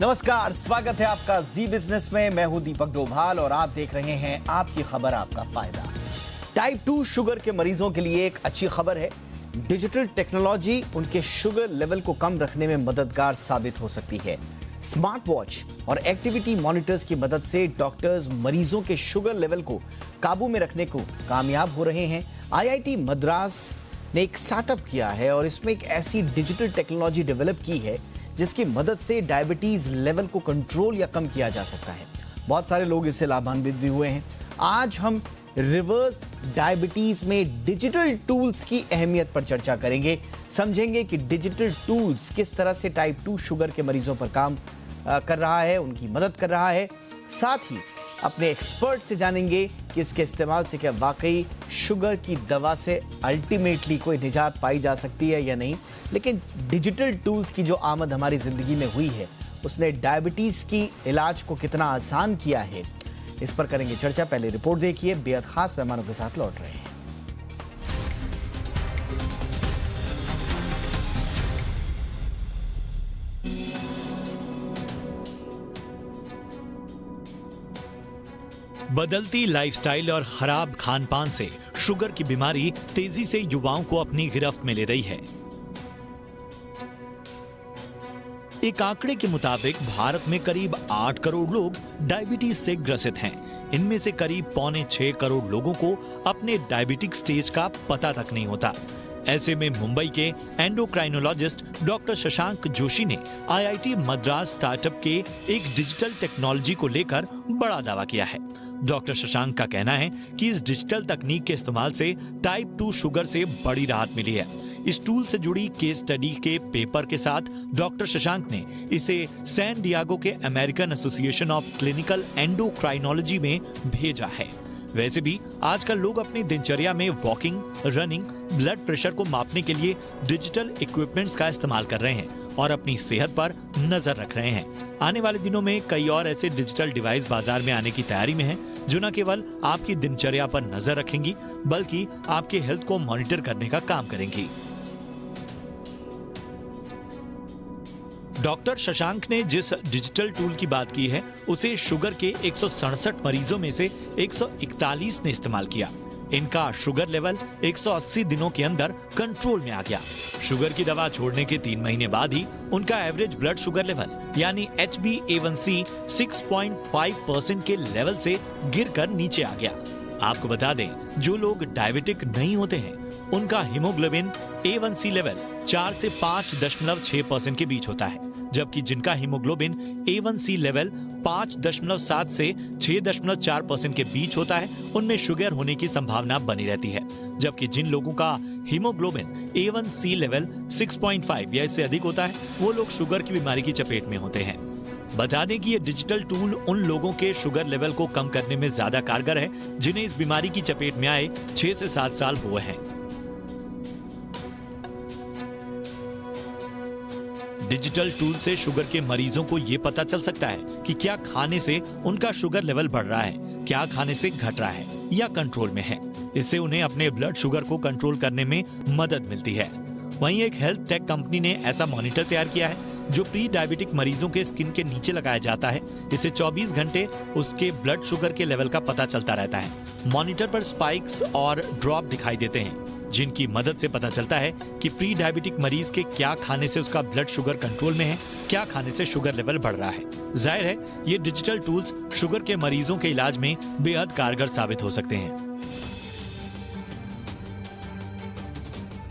नमस्कार, स्वागत है आपका जी बिजनेस में। मैं हूं दीपक डोभाल और आप देख रहे हैं आपकी खबर आपका फायदा। टाइप 2 शुगर के मरीजों के लिए एक अच्छी खबर है। डिजिटल टेक्नोलॉजी उनके शुगर लेवल को कम रखने में मददगार साबित हो सकती है। स्मार्ट वॉच और एक्टिविटी मॉनिटर्स की मदद से डॉक्टर्स मरीजों के शुगर लेवल को काबू में रखने को कामयाब हो रहे हैं। IIT मद्रास ने एक स्टार्टअप किया है और इसमें एक ऐसी डिजिटल टेक्नोलॉजी डेवलप की है जिसकी मदद से डायबिटीज लेवल को कंट्रोल या कम किया जा सकता है। बहुत सारे लोग इससे लाभान्वित भी हुए हैं। आज हम रिवर्स डायबिटीज में डिजिटल टूल्स की अहमियत पर चर्चा करेंगे, समझेंगे कि डिजिटल टूल्स किस तरह से टाइप 2 शुगर के मरीजों पर काम कर रहा है, उनकी मदद कर रहा है। साथ ही अपने एक्सपर्ट से जानेंगे कि इसके इस्तेमाल से क्या वाकई शुगर की दवा से अल्टीमेटली कोई निजात पाई जा सकती है या नहीं। लेकिन डिजिटल टूल्स की जो आमद हमारी जिंदगी में हुई है उसने डायबिटीज की इलाज को कितना आसान किया है, इस पर करेंगे चर्चा। पहले रिपोर्ट देखिए, बेहद खास मेहमानों के साथ लौट रहे हैं। बदलती लाइफस्टाइल और खराब खान पान से शुगर की बीमारी तेजी से युवाओं को अपनी गिरफ्त में ले रही है। एक आंकड़े के मुताबिक भारत में करीब 8 करोड़ लोग डायबिटीज से ग्रसित हैं। इनमें से करीब 5.25 करोड़ लोगों को अपने डायबिटिक स्टेज का पता तक नहीं होता। ऐसे में मुंबई के एंडोक्राइनोलॉजिस्ट डॉक्टर शशांक जोशी ने IIT मद्रास स्टार्टअप के एक डिजिटल टेक्नोलॉजी को लेकर बड़ा दावा किया है। डॉक्टर शशांक का कहना है कि इस डिजिटल तकनीक के इस्तेमाल से टाइप 2 शुगर से बड़ी राहत मिली है। इस टूल से जुड़ी केस स्टडी के पेपर के साथ डॉक्टर शशांक ने इसे सैन डियागो के American association of clinical endocrinology में भेजा है। वैसे भी आजकल लोग अपनी दिनचर्या में वॉकिंग, रनिंग, ब्लड प्रेशर को मापने के लिए डिजिटल इक्विपमेंट्स का इस्तेमाल कर रहे हैं और अपनी सेहत पर नजर रख रहे हैं। आने वाले दिनों में कई और ऐसे डिजिटल डिवाइस बाजार में आने की तैयारी में हैं, जो न केवल आपकी दिनचर्या पर नजर रखेंगी बल्कि आपके हेल्थ को मॉनिटर करने का काम करेंगी। डॉक्टर शशांक ने जिस डिजिटल टूल की बात की है उसे शुगर के 167 मरीजों में से 141 ने इस्तेमाल किया। इनका शुगर लेवल 180 दिनों के अंदर कंट्रोल में आ गया। शुगर की दवा छोड़ने के 3 महीने बाद ही उनका एवरेज ब्लड शुगर लेवल यानी HbA1c 6.5% के लेवल से गिरकर नीचे आ गया। आपको बता दें, जो लोग डायबिटिक नहीं होते हैं उनका हीमोग्लोबिन A1c लेवल 4 से 5.6% के बीच होता है, जबकि जिनका हीमोग्लोबिन A1c लेवल 5.7 से 6.4% के बीच होता है उनमें शुगर होने की संभावना बनी रहती है। जबकि जिन लोगों का हीमोग्लोबिन A1c लेवल 6.5 या इससे अधिक होता है वो लोग शुगर की बीमारी की चपेट में होते हैं। बता दें कि ये डिजिटल टूल उन लोगों के शुगर लेवल को कम करने में ज्यादा कारगर है जिन्हें इस बीमारी की चपेट में आए 6 से 7 साल हुए हैं। डिजिटल टूल से शुगर के मरीजों को ये पता चल सकता है कि क्या खाने से उनका शुगर लेवल बढ़ रहा है, क्या खाने से घट रहा है या कंट्रोल में है। इससे उन्हें अपने ब्लड शुगर को कंट्रोल करने में मदद मिलती है। वहीं एक हेल्थ टेक कंपनी ने ऐसा मॉनिटर तैयार किया है जो प्री डायबिटिक मरीजों के स्किन के नीचे लगाया जाता है। इसे 24 घंटे उसके ब्लड शुगर के लेवल का पता चलता रहता है। मॉनिटर पर स्पाइक्स और ड्रॉप दिखाई देते हैं जिनकी मदद से पता चलता है कि प्री डायबिटिक मरीज के क्या खाने से उसका ब्लड शुगर कंट्रोल में है, क्या खाने से शुगर लेवल बढ़ रहा है। जाहिर है ये डिजिटल टूल्स शुगर के मरीजों के इलाज में बेहद कारगर साबित हो सकते हैं।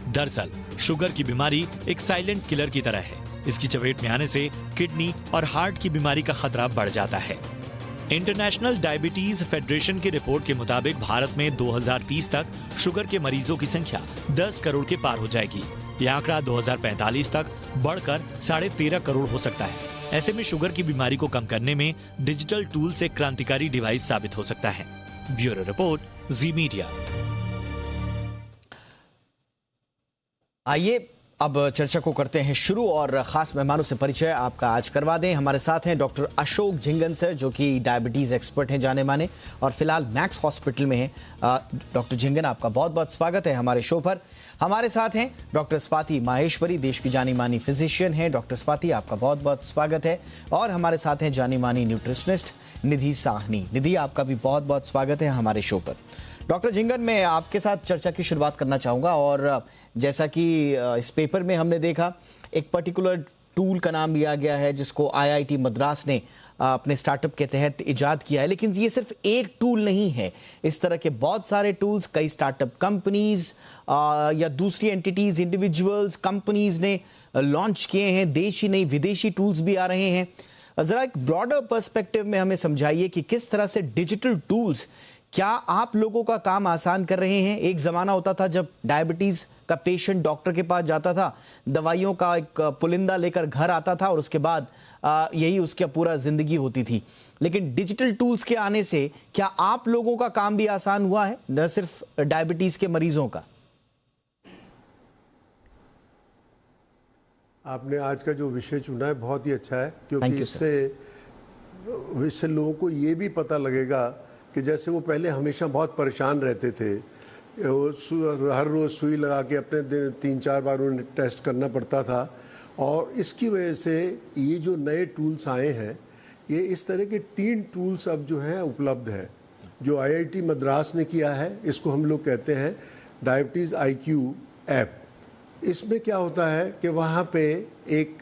दरअसल शुगर की बीमारी एक साइलेंट किलर की तरह है। इसकी चपेट में आने से किडनी और हार्ट की बीमारी का खतरा बढ़ जाता है। इंटरनेशनल डायबिटीज फेडरेशन की रिपोर्ट के मुताबिक भारत में 2030 तक शुगर के मरीजों की संख्या 10 करोड़ के पार हो जाएगी। यह आंकड़ा 2045 तक बढ़कर 13.5 करोड़ हो सकता है। ऐसे में शुगर की बीमारी को कम करने में डिजिटल टूल से क्रांतिकारी डिवाइस साबित हो सकता है। ब्यूरो रिपोर्ट, जी मीडिया। आइए अब चर्चा को करते हैं शुरू और खास मेहमानों से परिचय आपका आज करवा दें। हमारे साथ हैं डॉक्टर अशोक झिंगन सर, जो कि डायबिटीज एक्सपर्ट हैं जाने माने और फिलहाल मैक्स हॉस्पिटल में हैं। डॉक्टर झिंगन, आपका बहुत बहुत स्वागत है हमारे शो पर। हमारे साथ हैं डॉक्टर स्वाति माहेश्वरी, देश की जानी मानी फिजिशियन हैं। डॉक्टर स्वाति, आपका बहुत बहुत स्वागत है। और हमारे साथ हैं जानी मानी न्यूट्रिशनिस्ट निधि साहनी। निधि, आपका भी बहुत बहुत स्वागत है हमारे शो पर। डॉक्टर झिंगन, मैं आपके साथ चर्चा की शुरुआत करना चाहूँगा। और जैसा कि इस पेपर में हमने देखा, एक पर्टिकुलर टूल का नाम लिया गया है जिसको आईआईटी मद्रास ने अपने स्टार्टअप के तहत इजाद किया है। लेकिन ये सिर्फ एक टूल नहीं है, इस तरह के बहुत सारे टूल्स कई स्टार्टअप कंपनीज या दूसरी एंटिटीज, इंडिविजुअल्स, कंपनीज ने लॉन्च किए हैं। देशी नहीं विदेशी टूल्स भी आ रहे हैं। ज़रा एक ब्रॉडर पर्सपेक्टिव में हमें समझाइए कि किस तरह से डिजिटल टूल्स क्या आप लोगों का काम आसान कर रहे हैं। एक ज़माना होता था जब डायबिटीज़ का पेशेंट डॉक्टर के पास जाता था, दवाइयों का एक पुलिंदा लेकर घर आता था और उसके बाद यही उसका पूरा ज़िंदगी होती थी। लेकिन डिजिटल टूल्स के आने से क्या आप लोगों का काम भी आसान हुआ है, न सिर्फ डायबिटीज़ के मरीजों का? आपने आज का जो विषय चुना है बहुत ही अच्छा है, क्योंकि इससे लोगों को ये भी पता लगेगा कि जैसे वो पहले हमेशा बहुत परेशान रहते थे, हर रोज़ सुई लगा के अपने दिन 3-4 बार उन्हें टेस्ट करना पड़ता था। और इसकी वजह से ये जो नए टूल्स आए हैं, ये इस तरह के 3 टूल्स अब जो हैं उपलब्ध है, जो आईआईटी मद्रास ने किया है। इसको हम लोग कहते हैं डायबिटीज़ IQ ऐप। इसमें क्या होता है कि वहाँ पे एक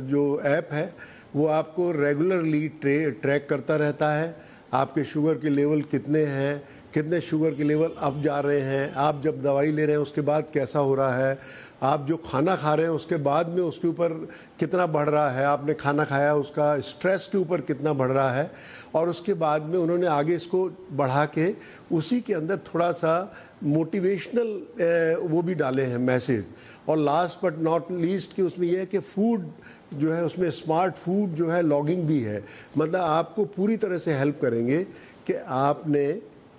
जो ऐप है वो आपको रेगुलरली ट्रैक करता रहता है। आपके शुगर के लेवल कितने हैं, कितने शुगर के लेवल अप जा रहे हैं, आप जब दवाई ले रहे हैं उसके बाद कैसा हो रहा है, आप जो खाना खा रहे हैं उसके बाद में उसके ऊपर कितना बढ़ रहा है, आपने खाना खाया उसका स्ट्रेस के ऊपर कितना बढ़ रहा है। और उसके बाद में उन्होंने आगे इसको बढ़ा के उसी के अंदर थोड़ा सा मोटिवेशनल वो भी डाले हैं मैसेज। और लास्ट बट नॉट लीस्ट कि उसमें यह है कि फूड जो है उसमें स्मार्ट फूड जो है लॉगिंग भी है। मतलब आपको पूरी तरह से हेल्प करेंगे कि आपने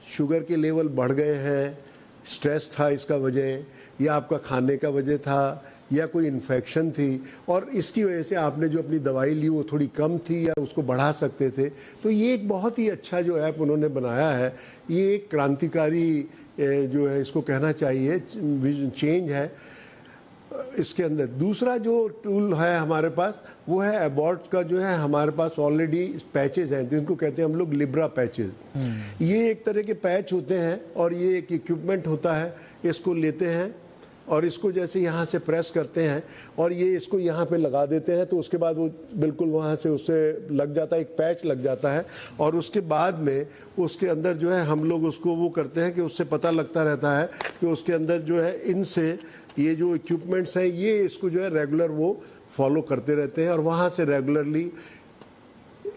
शुगर के लेवल बढ़ गए हैं, स्ट्रेस था इसका वजह, या आपका खाने का वजह था, या कोई इन्फेक्शन थी और इसकी वजह से आपने जो अपनी दवाई ली वो थोड़ी कम थी या उसको बढ़ा सकते थे। तो ये एक बहुत ही अच्छा जो ऐप उन्होंने बनाया है। ये एक क्रांतिकारी जो है इसको कहना चाहिए चेंज है इसके अंदर। दूसरा जो टूल है हमारे पास वो है एबॉर्ट का, जो है हमारे पास ऑलरेडी पैचेज हैं जिनको कहते हैं हम लोग लिब्रा पैचेज। ये एक तरह के पैच होते हैं और ये एक इक्विपमेंट होता है। इसको लेते हैं और इसको जैसे यहाँ से प्रेस करते हैं और ये इसको यहाँ पे लगा देते हैं, तो उसके बाद वो बिल्कुल वहाँ से उससे लग जाता है, एक पैच लग जाता है। और उसके बाद में उसके अंदर जो है हम लोग उसको वो करते हैं कि उससे पता लगता रहता है कि उसके अंदर जो है इनसे ये जो इक्विपमेंट्स हैं ये इसको जो है रेगुलर वो फॉलो करते रहते हैं। और वहाँ से रेगुलरली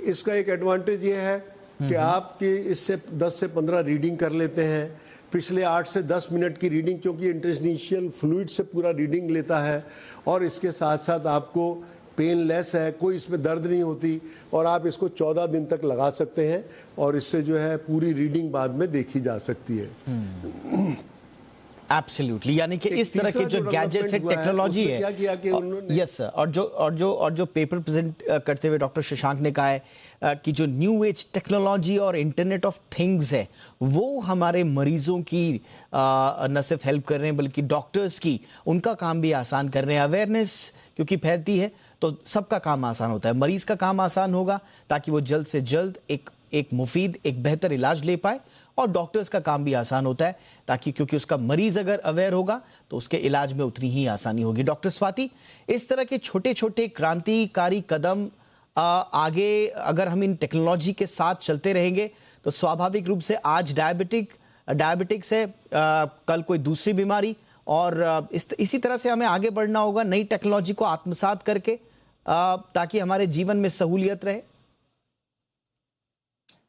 इसका एक एडवांटेज ये है कि आपके इससे 10 से 15 रीडिंग कर लेते हैं, पिछले 8 से 10 मिनट की रीडिंग, क्योंकि इंटरस्टिशियल फ्लूइड से पूरा रीडिंग लेता है। और इसके साथ साथ आपको पेनलेस है, कोई इसमें दर्द नहीं होती और आप इसको 14 दिन तक लगा सकते हैं और इससे जो है पूरी रीडिंग बाद में देखी जा सकती है। एब्सोल्युटली, यानी कि इस तरह के जो गैजेट्स है, टेक्नोलॉजी है। क्या किया कि उन्होंने यस सर, और जो पेपर प्रेजेंट करते हुए डॉक्टर शशांक ने कहा है कि जो न्यू एज टेक्नोलॉजी और इंटरनेट ऑफ थिंग्स है वो हमारे मरीजों की न सिर्फ हेल्प कर रहे हैं बल्कि डॉक्टर्स की, उनका काम भी आसान कर रहे हैं। अवेयरनेस क्योंकि फैलती है तो सबका काम आसान होता है। मरीज का काम आसान होगा ताकि वो जल्द से जल्द एक मुफीद, एक बेहतर इलाज ले पाए, और डॉक्टर्स का काम भी आसान होता है ताकि क्योंकि उसका मरीज अगर अवेयर होगा तो उसके इलाज में उतनी ही आसानी होगी। डॉक्टर स्वाति, इस तरह के छोटे छोटे क्रांतिकारी कदम आगे अगर हम इन टेक्नोलॉजी के साथ चलते रहेंगे तो स्वाभाविक रूप से आज डायबिटिक्स है, कल कोई दूसरी बीमारी, और इसी तरह से हमें आगे बढ़ना होगा नई टेक्नोलॉजी को आत्मसात करके ताकि हमारे जीवन में सहूलियत रहे।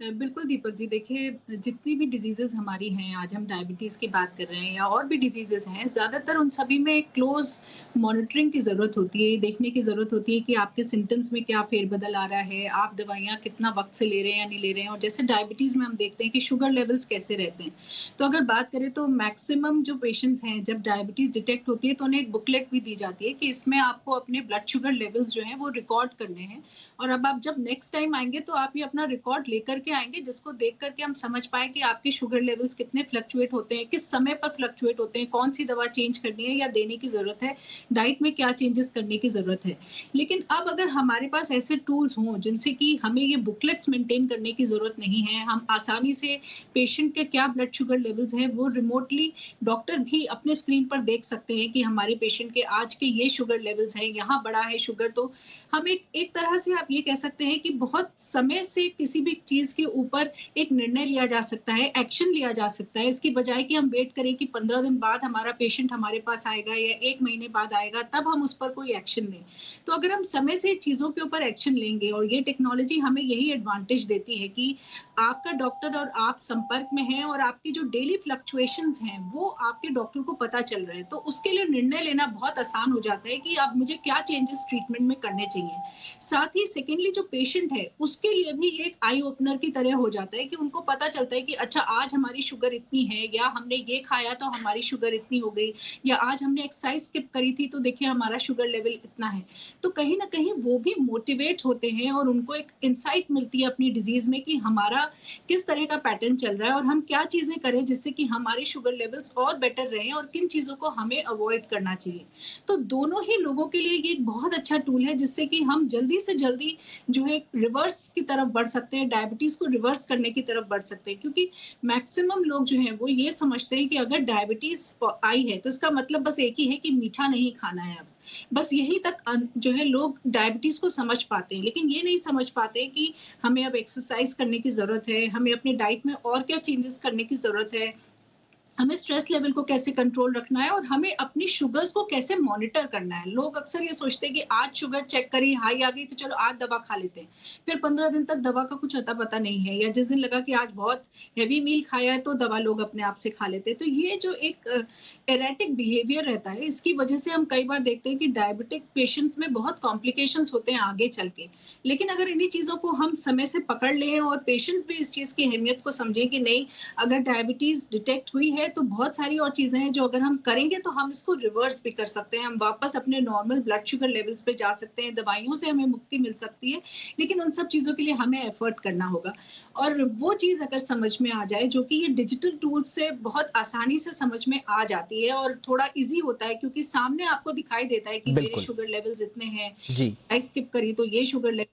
बिल्कुल दीपक जी, देखिए जितनी भी डिजीज़ेज़ हमारी हैं, आज हम डायबिटीज़ की बात कर रहे हैं या और भी डिजीज़ेज़ हैं, ज़्यादातर उन सभी में क्लोज़ मॉनिटरिंग की ज़रूरत होती है, देखने की ज़रूरत होती है कि आपके सिम्पटम्स में क्या फेरबदल आ रहा है, आप दवाइयाँ कितना वक़्त से ले रहे हैं या नहीं ले रहे हैं, और जैसे डायबिटीज़ में हम देखते हैं कि शुगर लेवल्स कैसे रहते हैं। तो अगर बात करें तो मैक्सिमम जो पेशेंट्स हैं, जब डायबिटीज़ डिटेक्ट होती है तो उन्हें एक बुकलेट भी दी जाती है कि इसमें आपको अपने ब्लड शुगर लेवल्स जो हैं वो रिकॉर्ड करने हैं, और अब आप जब नेक्स्ट टाइम आएँगे तो आप ये अपना रिकॉर्ड लेकर के आएँगे, जिसको देख कर के हम समझ पाएँ कि आपके शुगर लेवल्स कितने फ्लक्चुएट होते हैं, किस समय पर फ्लक्चुएट होते हैं, कौन-सी दवा चेंज करनी है या देने की ज़रूरत है, डाइट में क्या चेंजेस करने की ज़रूरत है। लेकिन अब अगर हमारे पास ऐसे टूल्स हों जिनसे कि हमें ये बुकलेट्स मेंटेन करने की ज़रूरत नहीं है, हम आसानी से पेशेंट के क्या ब्लड शुगर लेवल्स हैं वो रिमोटली डॉक्टर भी अपने स्क्रीन पर देख सकते हैं कि हमारे पेशेंट के आज के ये शुगर लेवल्स हैं, यहाँ बढ़ा है शुगर, तो हम एक तरह से आप ये कह सकते हैं कि बहुत समय से किसी भी चीज़ के ऊपर एक निर्णय लिया जा सकता है, एक्शन लिया जा सकता है, इसकी बजाय कि हम वेट करें कि 15 दिन बाद हमारा पेशेंट हमारे पास आएगा या 1 महीने बाद आएगा, तब हम उस पर कोई एक्शन लें। तो अगर हम समय से चीज़ों के ऊपर एक्शन लेंगे, और ये टेक्नोलॉजी हमें यही एडवांटेज देती है कि आपका डॉक्टर और आप संपर्क में हैं और आपकी जो डेली फ्लक्चुएशंस हैं, वो आपके डॉक्टर को पता चल रहे हैं। तो उसके लिए निर्णय लेना बहुत आसान हो जाता है कि अब मुझे क्या चेंजेस ट्रीटमेंट में करने चाहिए। साथ ही सेकेंडली जो पेशेंट है, उसके लिए भी ये एक आई ओपनर की तरह हो जाता है कि उनको पता चलता है कि अच्छा आज हमारी शुगर इतनी है, या हमने ये खाया तो हमारी शुगर इतनी हो गई, या आज हमने एक्सरसाइज स्किप करी थी तो देखिए हमारा शुगर लेवल इतना है। तो कहीं न कहीं वो भी मोटिवेट होते हैं और उनको एक इनसाइट मिलती है अपनी डिज़ीज़ में कि हमारा किस तरह का पैटर्न चल रहा है और हम क्या चीज़ें करें जिससे कि हमारे शुगर लेवल्स और बेटर रहें, और किन चीज़ों को हमें अवॉइड करना चाहिए। तो दोनों ही लोगों के लिए ये एक बहुत अच्छा टूल है जिससे कि हम जल्दी से जल्दी जो है रिवर्स की तरफ बढ़ सकते हैं, डायबिटीज़ को रिवर्स करने की तरफ बढ़ सकते हैं। क्योंकि मैक्सिमम लोग जो हैं वो ये समझते हैं कि अगर डायबिटीज़ आई है तो इसका मतलब बस एक ही है कि मीठा नहीं खाना है अब। बस यही तक जो है लोग डायबिटीज़ को समझ पाते हैं, लेकिन ये नहीं समझ पाते कि हमें अब एक्सरसाइज़ करने की ज़रूरत है, हमें अपनी डाइट में और क्या चेंजेस करने की ज़रूरत है, हमें स्ट्रेस लेवल को कैसे कंट्रोल रखना है और हमें अपनी शुगर्स को कैसे मॉनिटर करना है। लोग अक्सर ये सोचते हैं कि आज शुगर चेक करी, हाई आ गई तो चलो आज दवा खा लेते हैं। फिर 15 दिन तक दवा का कुछ अता-पता नहीं है, या जिस दिन लगा कि आज बहुत हेवी मील खाया है तो दवा लोग अपने आप से खा लेते हैं। तो ये जो एक एरेटिक बिहेवियर रहता है, इसकी वजह से हम कई बार देखते हैं कि डायबिटिक पेशेंट्स में बहुत कॉम्प्लिकेशंस होते हैं आगे चल के। लेकिन अगर इन्हीं चीज़ों को हम समय से पकड़ लें और पेशेंट्स भी इस चीज़ की अहमियत को समझें कि नहीं, अगर डायबिटीज़ डिटेक्ट हुई है तो बहुत सारी और चीज़ें हैं जो अगर हम करेंगे तो हम इसको रिवर्स भी कर सकते हैं। हम वापस अपने नॉर्मल ब्लड शुगर लेवल्स पे जा सकते हैं, दवाइयों से हमें मुक्ति मिल सकती है, लेकिन उन सब चीज़ों के लिए हमें एफर्ट करना होगा। और वो चीज़ अगर समझ में आ जाए, जो कि ये डिजिटल टूल्स से बहुत आसानी से समझ में आ जाती है और थोड़ा ईज़ी होता है, क्योंकि सामने आपको दिखाई देता है कि मेरे बिल्कुल शुगर लेवल्स इतने हैं, जी। स्किप करी तो ये शुगर लेवल,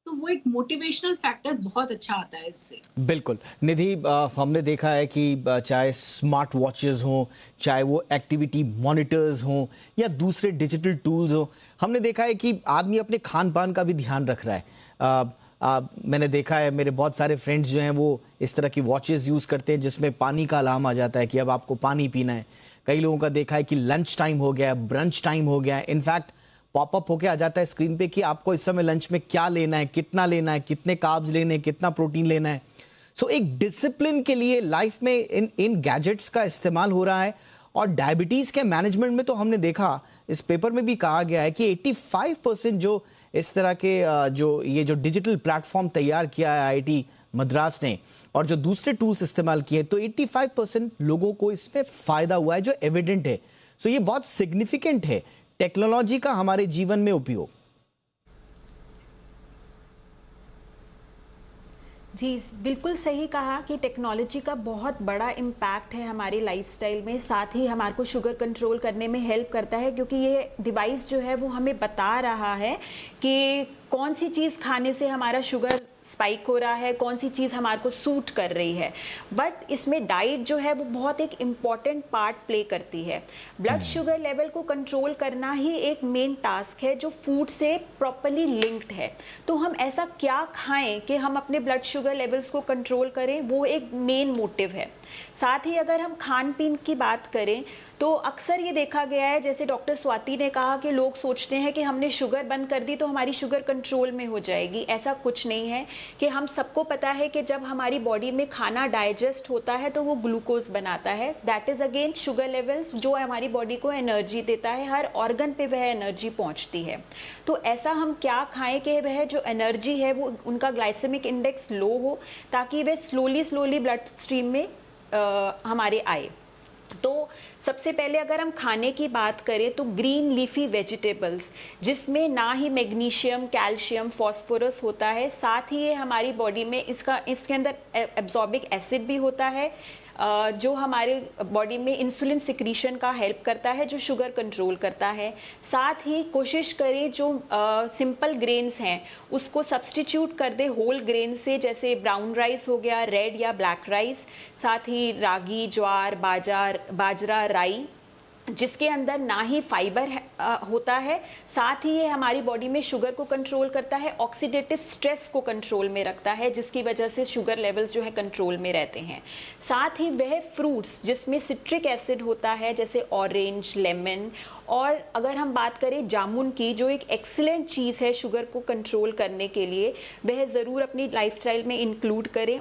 तो वो एक मोटिवेशनल फैक्टर बहुत अच्छा आता है इससे। बिल्कुल निधि, हमने देखा है कि चाहे स्मार्ट वॉचेस हों, चाहे वो एक्टिविटी मॉनिटर्स हों या दूसरे डिजिटल टूल्स हों, हमने देखा है कि आदमी अपने खान पान का भी ध्यान रख रहा है। मैंने देखा है मेरे बहुत सारे फ्रेंड्स जो हैं वो इस तरह की वॉचेस यूज़ करते हैं जिसमें पानी का अलार्म आ जाता है कि अब आपको पानी पीना है। कई लोगों का देखा है कि लंच टाइम हो गया है, ब्रंच टाइम हो गया है, इनफैक्ट पॉपअप होके आ जाता है स्क्रीन पे कि आपको इस समय लंच में क्या लेना है, कितना लेना है, कितने कार्ब्स लेने हैं, कितना प्रोटीन लेना है। सो एक डिसिप्लिन के लिए लाइफ में इन गैजेट्स का इस्तेमाल हो रहा है। और डायबिटीज़ के मैनेजमेंट में तो हमने देखा, इस पेपर में भी कहा गया है कि 85% जो इस तरह के जो डिजिटल प्लेटफॉर्म तैयार किया है आईआईटी मद्रास ने और जो दूसरे टूल्स इस्तेमाल किए, तो 85% लोगों को इसमें फ़ायदा हुआ है, जो एविडेंट है। सो ये बहुत सिग्निफिकेंट है टेक्नोलॉजी का हमारे जीवन में उपयोग। जी बिल्कुल सही कहा कि टेक्नोलॉजी का बहुत बड़ा इम्पैक्ट है हमारी लाइफस्टाइल में, साथ ही हमारे को शुगर कंट्रोल करने में हेल्प करता है, क्योंकि ये डिवाइस जो है वो हमें बता रहा है कि कौन सी चीज़ खाने से हमारा शुगर स्पाइक हो रहा है, कौन सी चीज़ हमारे को सूट कर रही है। बट इसमें डाइट जो है वो बहुत एक इम्पॉर्टेंट पार्ट प्ले करती है। ब्लड शुगर लेवल को कंट्रोल करना ही एक मेन टास्क है जो फूड से प्रॉपरली लिंक्ड है। तो हम ऐसा क्या खाएं कि हम अपने ब्लड शुगर लेवल्स को कंट्रोल करें, वो एक मेन मोटिव है। साथ ही अगर हम खान पीन की बात करें तो अक्सर ये देखा गया है, जैसे डॉक्टर स्वाति ने कहा कि लोग सोचते हैं कि हमने शुगर बंद कर दी तो हमारी शुगर कंट्रोल में हो जाएगी। ऐसा कुछ नहीं है। कि हम सबको पता है कि जब हमारी बॉडी में खाना डाइजेस्ट होता है तो वो ग्लूकोज बनाता है, that is again sugar levels जो हमारी बॉडी को एनर्जी देता है, हर ऑर्गन पे वह एनर्जी पहुंचती है। तो ऐसा हम क्या खाएं कि वह जो एनर्जी है वो उनका ग्लाइसेमिक इंडेक्स लो हो, ताकि वह स्लोली ब्लड स्ट्रीम में हमारे आए। तो सबसे पहले अगर हम खाने की बात करें तो ग्रीन लीफी वेजिटेबल्स, जिसमें ना ही मैग्नीशियम, कैल्शियम, फास्फोरस होता है, साथ ही ये हमारी बॉडी में इसके अंदर एब्जॉर्बिक एसिड भी होता है जो हमारे बॉडी में इंसुलिन सिक्रीशन का हेल्प करता है, जो शुगर कंट्रोल करता है। साथ ही कोशिश करें जो सिंपल ग्रेन्स हैं उसको सब्स्टिट्यूट कर दे होल ग्रेन से, जैसे ब्राउन राइस हो गया, रेड या ब्लैक राइस, साथ ही रागी, ज्वार, बाजरा, राई, जिसके अंदर ना ही फाइबर होता है, साथ ही ये हमारी बॉडी में शुगर को कंट्रोल करता है, ऑक्सीडेटिव स्ट्रेस को कंट्रोल में रखता है, जिसकी वजह से शुगर लेवल्स जो है कंट्रोल में रहते हैं। साथ ही वह फ्रूट्स जिसमें सिट्रिक एसिड होता है, जैसे ऑरेंज, लेमन, और अगर हम बात करें जामुन की, जो एक एक्सीलेंट चीज़ है शुगर को कंट्रोल करने के लिए, वह ज़रूर अपनी लाइफस्टाइल में इंक्लूड करें।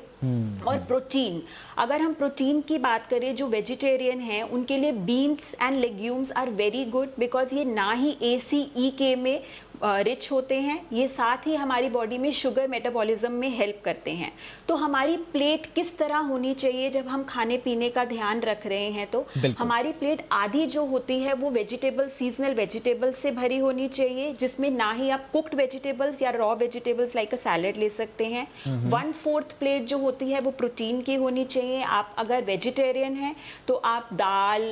और प्रोटीन, अगर हम प्रोटीन की बात करें, जो वेजिटेरियन हैं उनके लिए beans and legumes are very good, because ये ना ही ACE में रिच होते हैं, ये साथ ही हमारी बॉडी में शुगर मेटाबॉलिज्म में हेल्प करते हैं। तो हमारी प्लेट किस तरह होनी चाहिए जब हम खाने पीने का ध्यान रख रहे हैं, तो हमारी प्लेट आधी जो होती है वो वेजिटेबल, सीजनल वेजिटेबल्स से भरी होनी चाहिए, जिसमें ना ही आप कुक्ड वेजिटेबल्स या रॉ वेजिटेबल्स लाइक अ सैलेड ले सकते हैं। 1/4 प्लेट जो होती है वो प्रोटीन की होनी चाहिए। आप अगर वेजिटेरियन हैं तो आप दाल,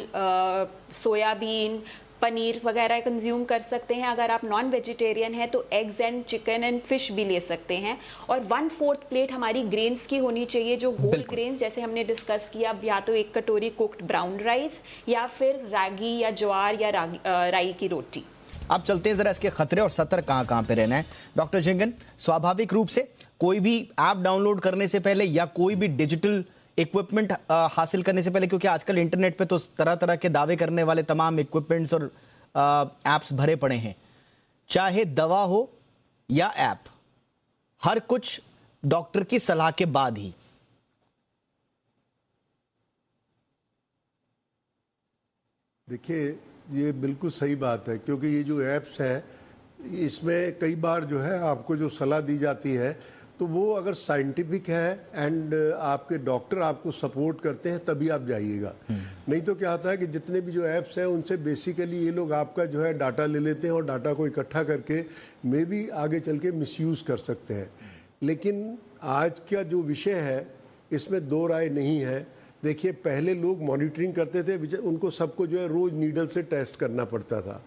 सोयाबीन, पनीर वगैरह कंज्यूम कर सकते हैं। अगर आप नॉन वेजिटेरियन हैं तो eggs and chicken and fish भी ले सकते हैं। और 1/4 प्लेट हमारी ग्रेन्स की होनी चाहिए, जो होल ग्रेन्स, जैसे हमने डिस्कस किया, या तो 1 कटोरी कुक्ड ब्राउन राइस या फिर रागी या ज्वार या राई की रोटी। अब चलते हैं जरा इसके खतरे और सतर्क कहाँ पे रहना है। डॉक्टर जिंगन, स्वाभाविक रूप से कोई भी ऐप डाउनलोड करने से पहले या कोई भी डिजिटल इक्विपमेंट हासिल करने से पहले, क्योंकि आजकल इंटरनेट पे तो तरह तरह के दावे करने वाले तमाम इक्विपमेंट्स और एप्स भरे पड़े हैं, चाहे दवा हो या ऐप, हर कुछ डॉक्टर की सलाह के बाद ही। देखिए, ये बिल्कुल सही बात है, क्योंकि ये जो ऐप्स हैं इसमें कई बार जो है आपको जो सलाह दी जाती है तो वो अगर साइंटिफिक है एंड आपके डॉक्टर आपको सपोर्ट करते हैं तभी आप जाइएगा। नहीं तो क्या होता है कि जितने भी जो ऐप्स हैं उनसे बेसिकली ये लोग आपका जो है डाटा ले लेते हैं और डाटा को इकट्ठा करके मे भी आगे चल के मिसयूज़ कर सकते हैं। लेकिन आज का जो विषय है इसमें दो राय नहीं है। देखिए, पहले लोग मॉनिटरिंग करते थे, उनको सबको जो है रोज़ नीडल से टेस्ट करना पड़ता था।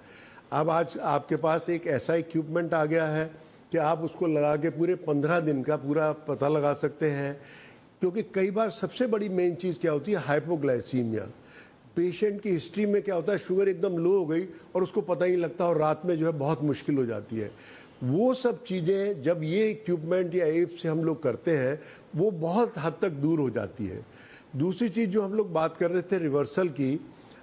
अब आज आपके पास एक ऐसा इक्विपमेंट आ गया है कि आप उसको लगा के पूरे 15 दिन का पूरा पता लगा सकते हैं। क्योंकि कई बार सबसे बड़ी मेन चीज़ क्या होती है, हाइपोग्लाइसीमिया। पेशेंट की हिस्ट्री में क्या होता है, शुगर एकदम लो हो गई और उसको पता ही नहीं लगता और रात में जो है बहुत मुश्किल हो जाती है। वो सब चीज़ें जब ये इक्विपमेंट या ऐप से हम लोग करते हैं वो बहुत हद तक दूर हो जाती है। दूसरी चीज़ जो हम लोग बात कर रहे थे रिवर्सल की,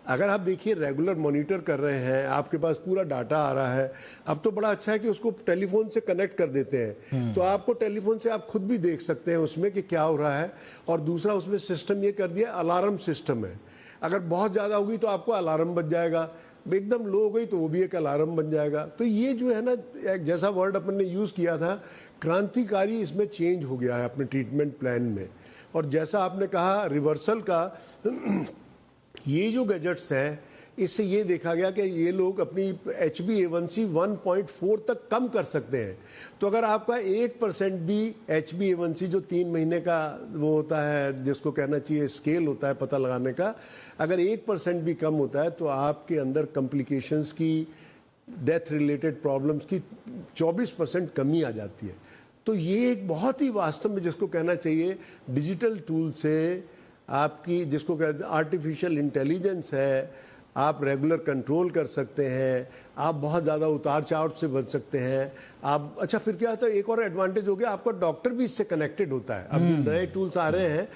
अगर आप देखिए रेगुलर मॉनिटर कर रहे हैं, आपके पास पूरा डाटा आ रहा है, अब तो बड़ा अच्छा है कि उसको टेलीफोन से कनेक्ट कर देते हैं, तो आपको टेलीफोन से आप खुद भी देख सकते हैं उसमें कि क्या हो रहा है। और दूसरा उसमें सिस्टम ये कर दिया, अलार्म सिस्टम है। अगर बहुत ज़्यादा होगी तो आपको अलार्म बज जाएगा, एकदम लो हो गई तो वो भी एक अलार्म बन जाएगा। तो ये जो है ना, एक जैसा वर्ड अपन ने यूज़ किया था, क्रांतिकारी इसमें चेंज हो गया है अपने ट्रीटमेंट प्लान में। और जैसा आपने कहा रिवर्सल का, ये जो गैजेट्स हैं इससे ये देखा गया कि ये लोग अपनी HbA1c 1.4 तक कम कर सकते हैं। तो अगर आपका 1% भी HbA1c जो 3 महीने का वो होता है, जिसको कहना चाहिए स्केल होता है पता लगाने का, अगर 1% भी कम होता है तो आपके अंदर कॉम्प्लिकेशंस की, डेथ रिलेटेड प्रॉब्लम्स की 24% कमी आ जाती है। तो ये एक बहुत ही वास्तव में जिसको कहना चाहिए डिजिटल टूल से आपकी, जिसको कहते हैं आर्टिफिशियल इंटेलिजेंस है, आप रेगुलर कंट्रोल कर सकते हैं, आप बहुत ज़्यादा उतार चढ़ाव से बच सकते हैं आप। अच्छा, फिर क्या होता है, एक और एडवांटेज हो गया, आपका डॉक्टर भी इससे कनेक्टेड होता है। अब जो नए टूल्स आ रहे हैं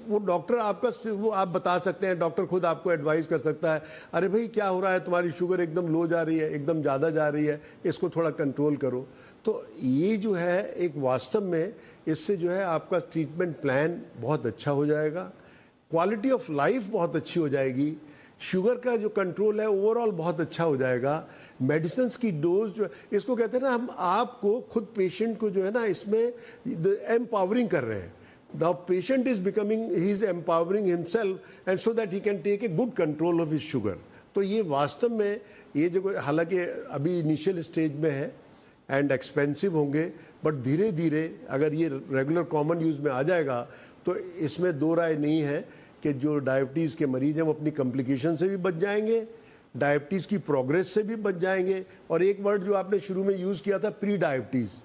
वो डॉक्टर आपका, वो आप बता सकते हैं, डॉक्टर खुद आपको एडवाइस कर सकता है, अरे भाई क्या हो रहा है, तुम्हारी शुगर एकदम लो जा रही है, एकदम ज़्यादा जा रही है, इसको थोड़ा कंट्रोल करो। तो ये जो है एक वास्तव में इससे जो है आपका ट्रीटमेंट प्लान बहुत अच्छा हो जाएगा, क्वालिटी ऑफ लाइफ बहुत अच्छी हो जाएगी, शुगर का जो कंट्रोल है ओवरऑल बहुत अच्छा हो जाएगा, मेडिसिन की डोज जो इसको कहते हैं ना, हम आपको खुद पेशेंट को जो है ना इसमें एम्पावरिंग कर रहे हैं. The patient is becoming, he is empowering himself and so that he can take a good control of his sugar. तो ये वास्तव में ये जो हालांकि अभी इनिशियल स्टेज में है एंड एक्सपेंसिव होंगे, बट धीरे धीरे अगर ये रेगुलर कॉमन यूज़ में आ जाएगा तो इसमें दो राय नहीं है कि जो डायबिटीज़ के मरीज हैं वो अपनी कॉम्प्लिकेशन से भी बच जाएंगे, डायबिटीज़ की प्रोग्रेस से भी बच जाएंगे. और एक वर्ड जो आपने शुरू में यूज़ किया था प्री डायबिटीज़,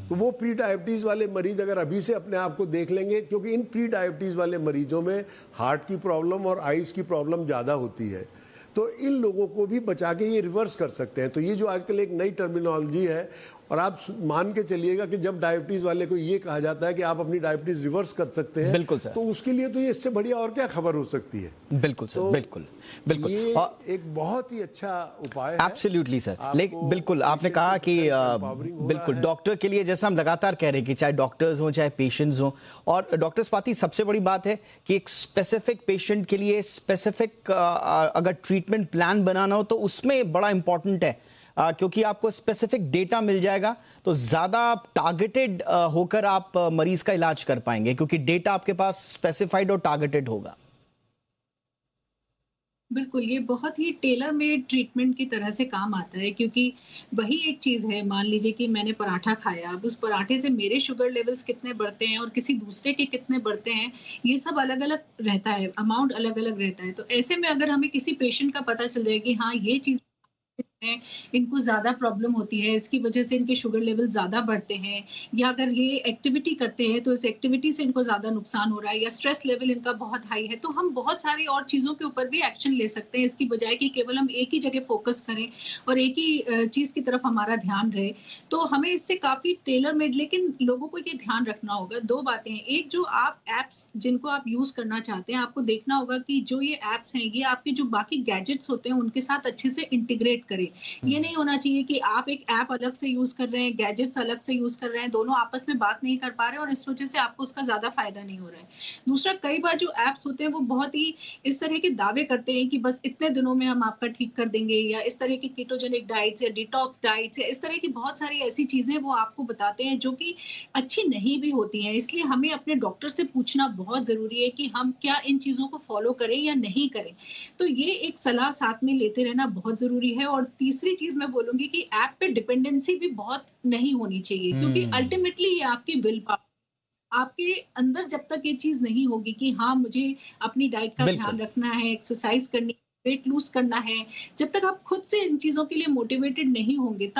तो वो प्री डायबिटीज़ वाले मरीज अगर अभी से अपने आप को देख लेंगे, क्योंकि इन प्री डायबिटीज़ वाले मरीजों में हार्ट की प्रॉब्लम और आइज़ की प्रॉब्लम ज़्यादा होती है, तो इन लोगों को भी बचा के ये रिवर्स कर सकते हैं. तो ये जो आजकल एक नई टर्मिनोलॉजी है, और आप मान के चलिएगा कि जब डायबिटीज वाले को ये कहा जाता है कि आप अपनी डायबिटीज रिवर्स कर सकते हैं, बिल्कुल सर, तो उसके लिए तो ये इससे बढ़िया और क्या खबर हो सकती है. बिल्कुल सर, तो बिल्कुल बिल्कुल, ये एक बहुत ही अच्छा उपाय है. Absolutely sir. लेकिन बिल्कुल आपने कहा कि बिल्कुल डॉक्टर के लिए, जैसा हम लगातार कह रहे हैं कि चाहे डॉक्टर्स हों चाहे पेशेंट्स हों, और डॉक्टर स्वाति सबसे बड़ी बात है कि एक स्पेसिफिक पेशेंट के लिए स्पेसिफिक अगर ट्रीटमेंट प्लान बनाना हो तो उसमें बड़ा इंपॉर्टेंट है, क्योंकि आपको स्पेसिफिक डेटा मिल जाएगा तो ज्यादा टारगेटेड होकर आप मरीज का इलाज कर पाएंगे, क्योंकि डेटा आपके पास स्पेसिफाइड और टारगेटेड होगा. बिल्कुल, ये बहुत ही टेलर मेड ट्रीटमेंट की तरह से काम आता है, क्योंकि वही एक चीज़ है, मान लीजिए कि मैंने पराठा खाया, अब उस पराठे से मेरे शुगर लेवल्स कितने बढ़ते हैं और किसी दूसरे के कितने बढ़ते हैं, ये सब अलग-अलग रहता है, अमाउंट अलग-अलग रहता है. तो ऐसे में अगर हमें किसी पेशेंट का पता चल जाए कि हाँ, ये चीज़ है, इनको ज़्यादा प्रॉब्लम होती है, इसकी वजह से इनके शुगर लेवल ज़्यादा बढ़ते हैं, या अगर ये एक्टिविटी करते हैं तो इस एक्टिविटी से इनको ज़्यादा नुकसान हो रहा है, या स्ट्रेस लेवल इनका बहुत हाई है, तो हम बहुत सारी और चीज़ों के ऊपर भी एक्शन ले सकते हैं, इसकी बजाय कि केवल हम एक ही जगह फोकस करें और एक ही चीज़ की तरफ हमारा ध्यान रहे. तो हमें इससे काफ़ी टेलर मेड, लेकिन लोगों को ये ध्यान रखना होगा. दो बातें हैं, एक जो आप ऐप्स जिनको आप यूज़ करना चाहते हैं, आपको देखना होगा कि जो ये ऐप्स हैं, ये आपके जो बाकी गैजेट्स होते हैं उनके साथ अच्छे से इंटीग्रेट करें. ये नहीं होना चाहिए कि आप एक ऐप अलग से यूज कर रहे हैं, गैजेट्स अलग से यूज कर रहे हैं, दोनों आपस में बात नहीं कर पा रहे हैं और इस वजह से आपको उसका ज्यादा फायदा नहीं हो रहा है. दूसरा, कई बार जो ऐप्स होते हैं वो बहुत ही इस तरह के दावे करते हैं कि बस इतने दिनों में हम आपका ठीक कर देंगे, या इस तरह की कीटोजेनिक डाइट्स या डिटॉक्स डाइट्स या इस तरह की बहुत सारी ऐसी चीजें वो आपको बताते हैं जो कि अच्छी नहीं भी होती हैं. इसलिए हमें अपने डॉक्टर से पूछना बहुत जरूरी है कि हम क्या इन चीजों को फॉलो करें या नहीं करें. तो ये एक सलाह साथ में लेते रहना बहुत जरूरी है. और तीसरी चीज मैं बोलूंगी कि ऐप पे डिपेंडेंसी भी बहुत नहीं होनी चाहिए, क्योंकि अल्टीमेटली ये आपकी विल पावर, आपके अंदर जब तक ये चीज नहीं होगी कि हाँ मुझे अपनी डाइट का ध्यान रखना है, एक्सरसाइज करनी, वेट लूज करना है, जब तक आप खुद से इन चीजों के लिए मोटिवेटेड नहीं होंगे,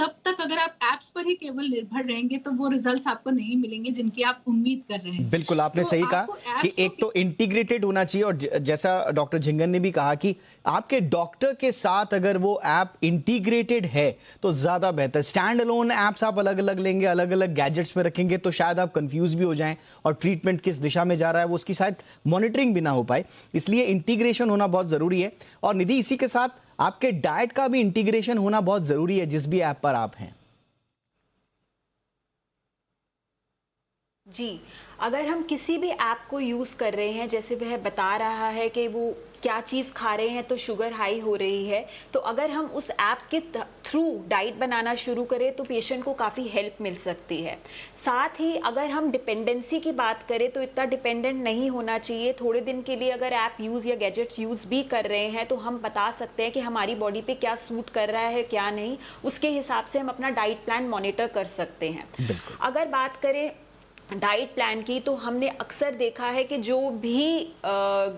तब तक अगर आप ऐप्स पर ही केवल निर्भर रहेंगे तो वो रिजल्ट्स आपको नहीं मिलेंगे जिनकी आप उम्मीद कर रहे हैं. बिल्कुल आपने सही कहा कि एक तो इंटीग्रेटेड होना चाहिए, और जैसा डॉक्टर झिंगन ने भी कहा कि आपके डॉक्टर के साथ अगर वो ऐप इंटीग्रेटेड है तो ज्यादा बेहतर. स्टैंड अलोन ऐप्स आप अलग अलग लेंगे, अलग अलग गैजेट्स में रखेंगे तो शायद आप कंफ्यूज भी हो जाएं और ट्रीटमेंट किस दिशा में जा रहा है वो उसकी शायद मॉनिटरिंग भी ना हो पाए. इसलिए इंटीग्रेशन होना बहुत जरूरी है. और निधि, इसी के साथ आपके डाइट का भी इंटीग्रेशन होना बहुत जरूरी है जिस भी ऐप पर आप हैं. जी, अगर हम किसी भी ऐप को यूज़ कर रहे हैं, जैसे वह बता रहा है कि वो क्या चीज़ खा रहे हैं तो शुगर हाई हो रही है, तो अगर हम उस ऐप के थ्रू डाइट बनाना शुरू करें तो पेशेंट को काफ़ी हेल्प मिल सकती है. साथ ही अगर हम डिपेंडेंसी की बात करें तो इतना डिपेंडेंट नहीं होना चाहिए. थोड़े दिन के लिए अगर ऐप यूज़ या गैजेट्स यूज़ भी कर रहे हैं तो हम बता सकते हैं कि हमारी बॉडी पे क्या सूट कर रहा है क्या नहीं, उसके हिसाब से हम अपना डाइट प्लान मॉनिटर कर सकते हैं. अगर बात करें डाइट प्लान की, तो हमने अक्सर देखा है कि जो भी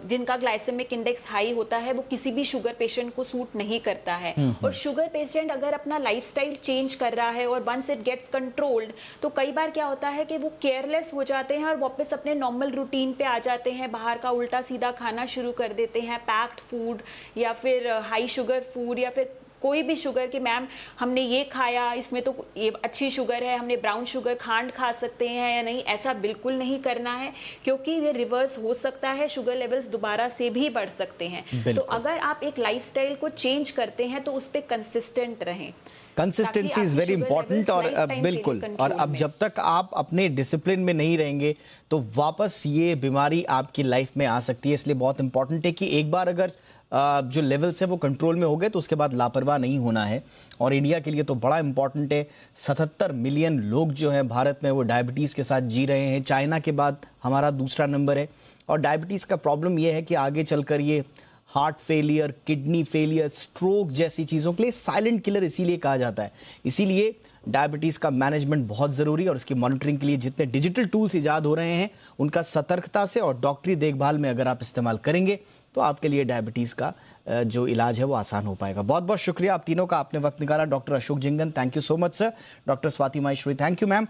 जिनका ग्लाइसेमिक इंडेक्स हाई होता है वो किसी भी शुगर पेशेंट को सूट नहीं करता है. और शुगर पेशेंट अगर अपना लाइफस्टाइल चेंज कर रहा है और वंस इट गेट्स कंट्रोल्ड, तो कई बार क्या होता है कि वो केयरलेस हो जाते हैं और वापस अपने नॉर्मल रूटीन पे आ जाते हैं, बाहर का उल्टा सीधा खाना शुरू कर देते हैं, पैक्ड फूड या फिर हाई शुगर फूड, या फिर कोई भी शुगर कि मैम हमने ये खाया, इसमें तो ये अच्छी शुगर है, हमने ब्राउन शुगर खांड खा सकते हैं या नहीं. ऐसा बिल्कुल नहीं करना है, क्योंकि ये रिवर्स हो सकता है, शुगर लेवल्स दोबारा से भी बढ़ सकते हैं. तो अगर आप एक लाइफस्टाइल को चेंज करते हैं तो उस पर कंसिस्टेंट रहें. Consistency is very important. और बिल्कुल, और अब जब तक आप अपने डिसिप्लिन में नहीं रहेंगे तो वापस ये बीमारी आपकी लाइफ में आ सकती है। इसलिए बहुत इंपॉर्टेंट है कि एक बार अगर जो लेवल्स है वो कंट्रोल में हो गए तो उसके बाद लापरवाह नहीं होना है। और इंडिया के लिए तो बड़ा इंपॉर्टेंट है, 77 मिलियन लोग जो हैं भारत में वो डायबिटीज़ के साथ जी रहे हैं। चाइना के बाद हमारा दूसरा नंबर है। और डायबिटीज़ का प्रॉब्लम ये है कि आगे चलकर ये heart failure, kidney failure, stroke जैसी चीज़ों के लिए साइलेंट किलर इसीलिए कहा जाता है। इसीलिए डायबिटीज़ का मैनेजमेंट बहुत ज़रूरी है और इसकी मॉनिटरिंग के लिए जितने डिजिटल टूल्स इजाद हो रहे हैं उनका सतर्कता से और डॉक्टरी देखभाल में अगर आप इस्तेमाल करेंगे तो आपके लिए डायबिटीज़ का जो इलाज है वो आसान हो पाएगा। बहुत बहुत शुक्रिया आप तीनों का, आपने वक्त निकाला। Doctor Ashok Jingan, thank you so much sir. Doctor Swati Maheshwari, thank you ma'am.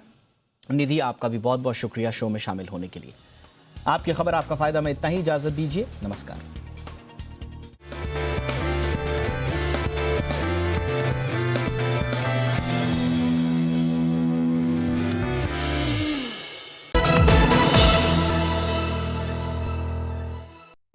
Nidhi, आपका भी बहुत बहुत शुक्रिया शो में शामिल होने के लिए। आपकी खबर आपका फायदा में इतना ही, इजाजत दीजिए, नमस्कार।